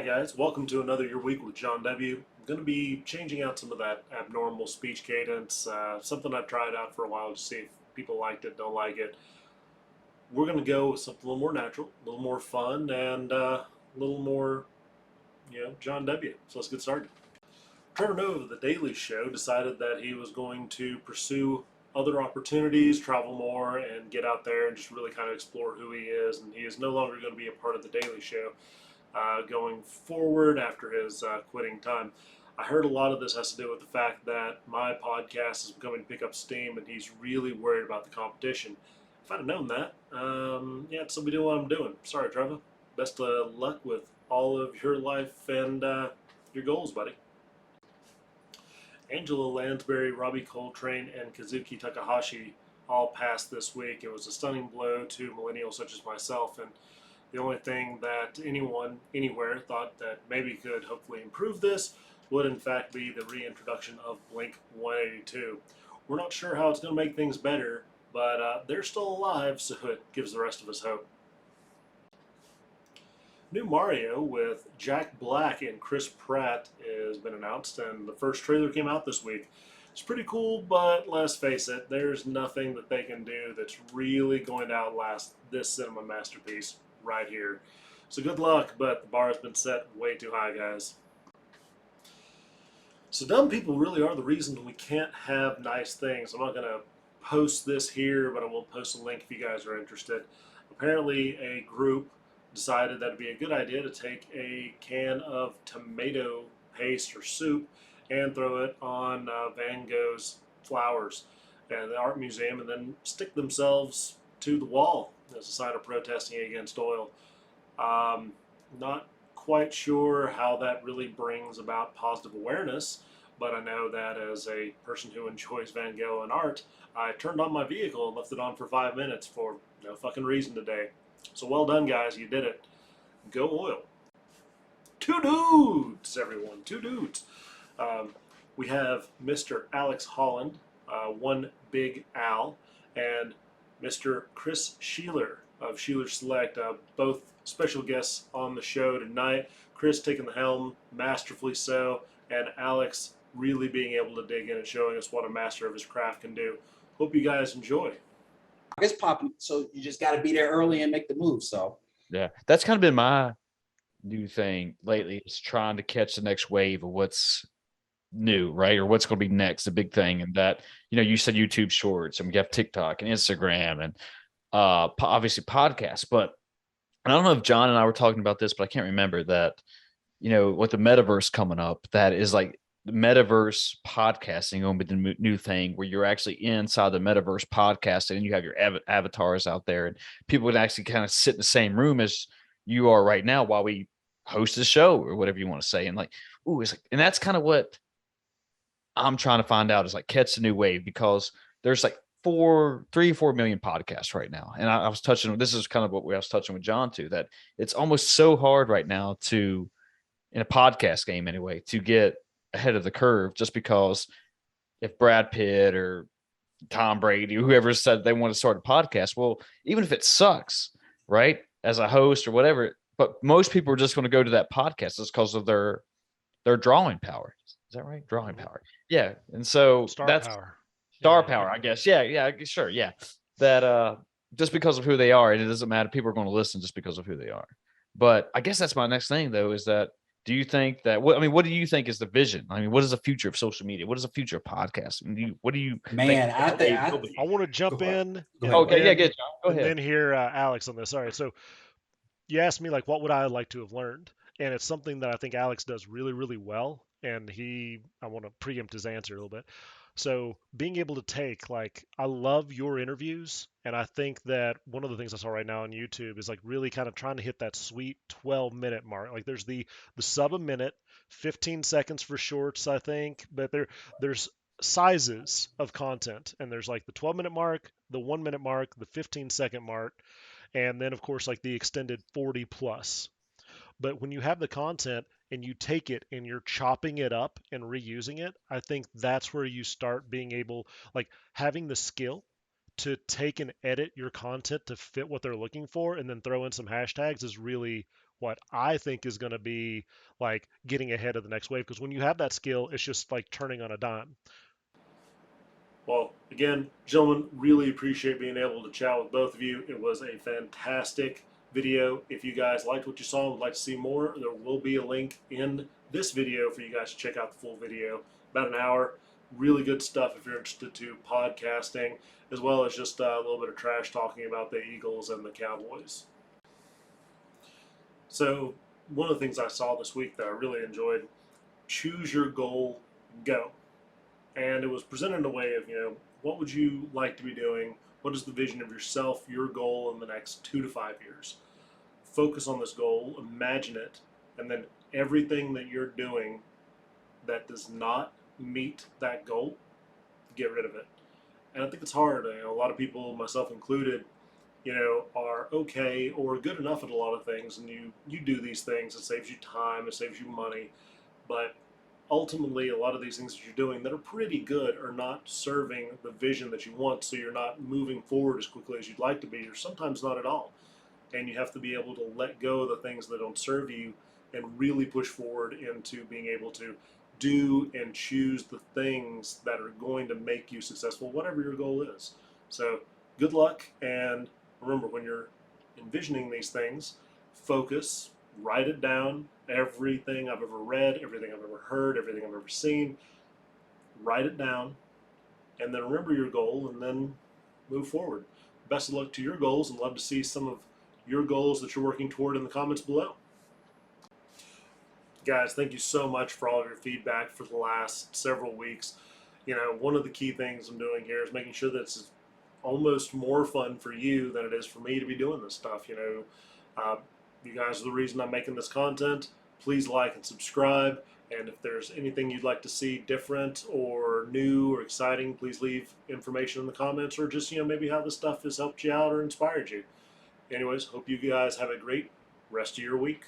guys, welcome to another Your Week with Jon W. I'm going to be changing out some of that abnormal speech cadence, something I've tried out for a while to see if people liked it, don't like it. We're going to go with something a little more natural, a little more fun, and a little more, Jon W. So let's get started. Trevor Noah of The Daily Show decided that he was going to pursue other opportunities, travel more, and get out there and just really kind of explore who he is. And he is no longer going to be a part of The Daily Show going forward after his quitting time. I heard a lot of this has to do with the fact that my podcast is becoming to pick up steam, and he's really worried about the competition. If I'd have known that, I'd still be doing what I'm doing. Sorry, Trevor. Best of luck with all of your life and your goals, buddy. Angela Lansbury, Robbie Coltrane, and Kazuki Takahashi all passed this week. It was a stunning blow to millennials such as myself, and the only thing that anyone, anywhere, thought that maybe could hopefully improve this would in fact be the reintroduction of Blink 182. We're not sure how it's going to make things better, but they're still alive, so it gives the rest of us hope. New Mario with Jack Black and Chris Pratt has been announced, and the first trailer came out this week. It's pretty cool, but let's face it, there's nothing that they can do that's really going to outlast this cinema masterpiece right here. So good luck, but the bar has been set way too high, guys. So dumb people really are the reason we can't have nice things. I'm not going to post this here, but I will post a link if you guys are interested. Apparently a group decided that it'd be a good idea to take a can of tomato paste or soup and throw it on Van Gogh's flowers at the art museum and then stick themselves to the wall as a sign of protesting against oil. Not quite sure how that really brings about positive awareness, but I know that as a person who enjoys Van Gogh and art, I turned on my vehicle and left it on for 5 minutes for no fucking reason today. So well done, guys. You did it. Go oil. Two dudes, everyone. Two dudes. We have Mr. Alex Holland, One Big Al, and Mr. Chris Shelor of Shelor Select, both special guests on the show tonight. Chris taking the helm, masterfully so, and Alex really being able to dig in and showing us what a master of his craft can do. Hope you guys enjoy. It's popping, so you just got to be there early and make the move. So yeah, that's kind of been my new thing lately, is trying to catch the next wave of what's new, right? Or what's going to be next, the big thing. And that, you said YouTube Shorts, and we have TikTok and Instagram and obviously podcasts. But I don't know if John and I were talking about this, but I can't remember that, with the metaverse coming up, that is like the metaverse podcasting going to be the new thing, where you're actually inside the metaverse podcasting and you have your avatars out there, and people would actually kind of sit in the same room as you are right now while we host the show or whatever you want to say. And like, ooh, it's like, and that's kind of what I'm trying to find out, is like catch the new wave, because there's like 4 million podcasts right now. And I was touching, this is kind of what I was touching with John too, that it's almost so hard right now to, in a podcast game anyway, to get ahead of the curve, just because if Brad Pitt or Tom Brady, whoever said they want to start a podcast, well, even if it sucks, right, as a host or whatever, but most people are just going to go to that podcast just because of their drawing power. Is that right? Drawing power. Yeah. And so that's star power, I guess. Yeah, sure. Yeah. That just because of who they are, and it doesn't matter. People are going to listen just because of who they are. But I guess that's my next thing, though, is that, do you think that, what do you think is the vision? I mean, what is the future of social media? What is the future of podcasting? What do you man, think? I want to jump in. Okay, yeah, good. Go ahead. And then hear Alex on this. All right, so you asked me, like, what would I like to have learned? And it's something that I think Alex does really, really well. And I want to preempt his answer a little bit. So being able to take, like, I love your interviews. And I think that one of the things I saw right now on YouTube is like really kind of trying to hit that sweet 12-minute mark. Like there's the sub a minute, 15 seconds for shorts, I think. But there's sizes of content. And there's like the 12-minute mark, the 1-minute mark, the 15-second mark. And then, of course, like the extended 40 plus. But when you have the content and you take it and you're chopping it up and reusing it, I think that's where you start being able, like, having the skill to take and edit your content to fit what they're looking for and then throw in some hashtags is really what I think is going to be like getting ahead of the next wave. Because when you have that skill, it's just like turning on a dime. Well, again, gentlemen, really appreciate being able to chat with both of you. It was a fantastic video. If you guys liked what you saw and would like to see more, there will be a link in this video for you guys to check out the full video. About an hour. Really good stuff if you're interested to podcasting, as well as just a little bit of trash talking about the Eagles and the Cowboys. So, one of the things I saw this week that I really enjoyed, choose your goal, go. And it was presented in a way of, what would you like to be doing? What is the vision of yourself, your goal in the next 2 to 5 years? Focus on this goal, imagine it, and then everything that you're doing that does not meet that goal, get rid of it. And I think it's hard. A lot of people, myself included, are okay or good enough at a lot of things, and you do these things. It saves you time, it saves you money, but ultimately a lot of these things that you're doing that are pretty good are not serving the vision that you want, so you're not moving forward as quickly as you'd like to be, or sometimes not at all. And you have to be able to let go of the things that don't serve you and really push forward into being able to do and choose the things that are going to make you successful, whatever your goal is. So good luck, and remember, when you're envisioning these things, focus, write it down, everything I've ever read, everything I've ever heard, everything I've ever seen, write it down, and then remember your goal, and then move forward. Best of luck to your goals, and love to see some of your goals that you're working toward in the comments below. Guys, thank you so much for all of your feedback for the last several weeks. One of the key things I'm doing here is making sure that it's almost more fun for you than it is for me to be doing this stuff. You guys are the reason I'm making this content. Please like and subscribe. And if there's anything you'd like to see different or new or exciting, please leave information in the comments, or just, maybe how this stuff has helped you out or inspired you. Anyways, hope you guys have a great rest of your week.